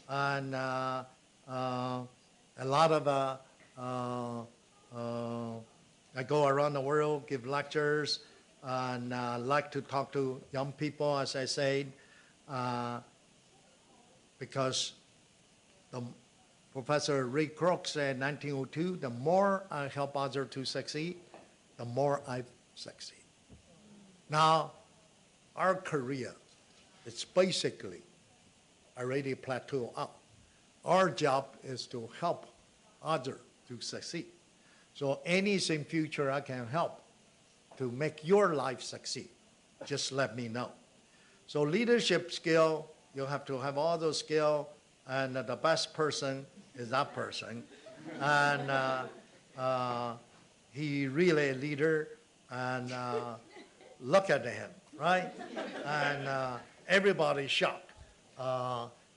And a lot of, I go around the world, give lectures, and like to talk to young people, as I said, because Professor Ray Kroc said in 1902, the more I help others to succeed, the more I succeed. Now, our career, it's basically already plateaued out. Our job is to help others to succeed. So anything future I can help to make your life succeed, just let me know. So leadership skill, you have to have all those skills, and the best person is that person. And he really a leader, and look at him, right? And everybody's shocked.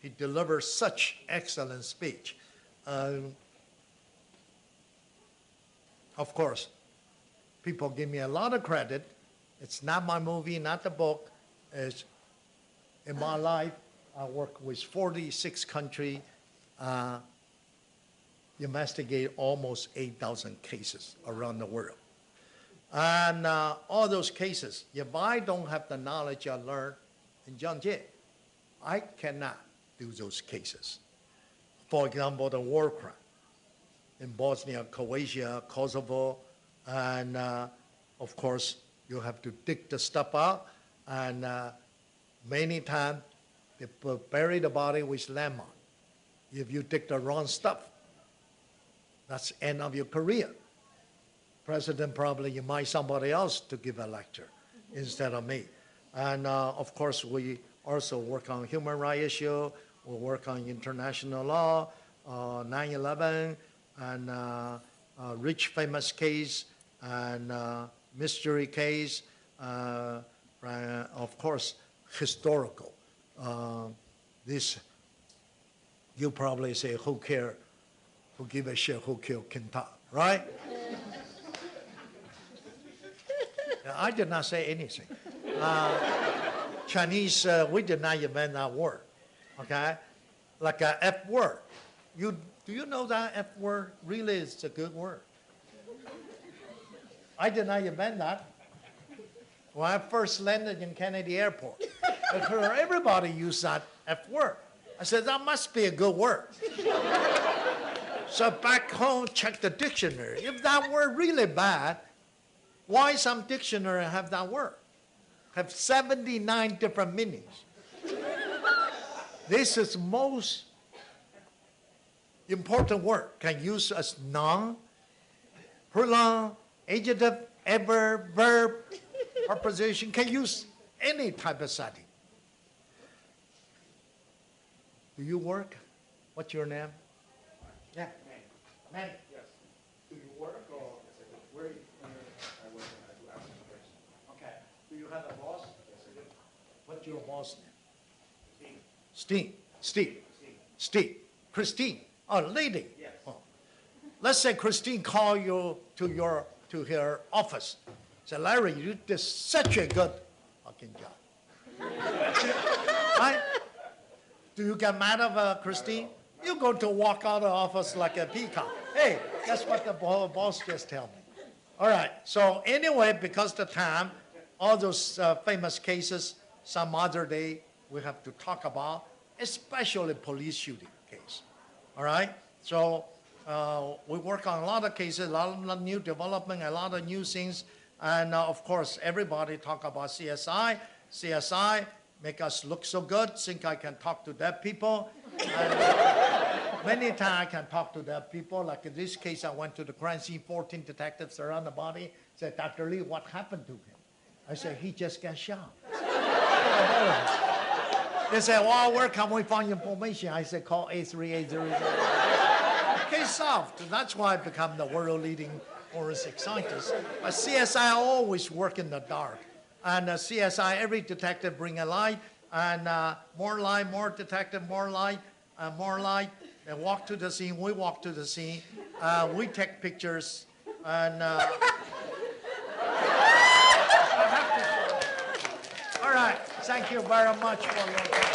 He delivers such excellent speech. Of course, people give me a lot of credit. It's not my movie, not the book. It's in my life, I work with 46 countries, investigate almost 8,000 cases around the world. And all those cases, if I don't have the knowledge I learned in John Jay, I cannot do those cases. For example, the war crime in Bosnia, Croatia, Kosovo, and of course, you have to dig the stuff out, and many times they bury the body with landmine. If you dig the wrong stuff, that's the end of your career. President probably invite somebody else to give a lecture instead of me. And of course, we also work on human rights issue. We work on international law, 9/11, and rich famous case, and mystery case, of course, historical. This, you probably say, who care, who give a shit who killed Kinta, right? I did not say anything. Chinese, we did not invent that word, okay? Like a F word. Do you know that F word really is a good word? I did not invent that. When I first landed in Kennedy Airport, I heard everybody use that F word. I said, that must be a good word. So back home, check the dictionary. If that word really bad, why some dictionary have that word? Have 79 different meanings. This is most important word. Can use as noun, pronoun, adjective, adverb, verb, preposition. Can use any type of setting. Do you work? What's your name? Yeah. Man. Yes. Do you work or where I work and I do administration? Okay. Do you have a boss? Yes, I do. What's your boss name? Steve. Steve. Christine. Oh, lady. Yes. Oh. Let's say Christine call you to her office. Say, Larry, you did such a good fucking job. Right? Do you get mad of Christine? You go to walk out of the office like a peacock. Hey, that's what the boss just told me. All right. So anyway, because the time, all those famous cases, some other day we have to talk about, especially police shooting case. All right. So we work on a lot of cases, a lot of new development, a lot of new things, and of course everybody talk about CSI. CSI make us look so good. Think I can talk to dead people. Many times I can talk to dead people. Like in this case, I went to the crime scene. 14 detectives around the body. Said, Dr. Lee, what happened to him? I said, he just got shot. They said, well, where can we find information? I said, call 83800. Case solved. That's why I become the world-leading forensic scientist. But CSI always work in the dark. And CSI, every detective bring a light, and more light, more detective, more light, more light. They walk to the scene, we walk to the scene, we take pictures, and all right, thank you very much for your time.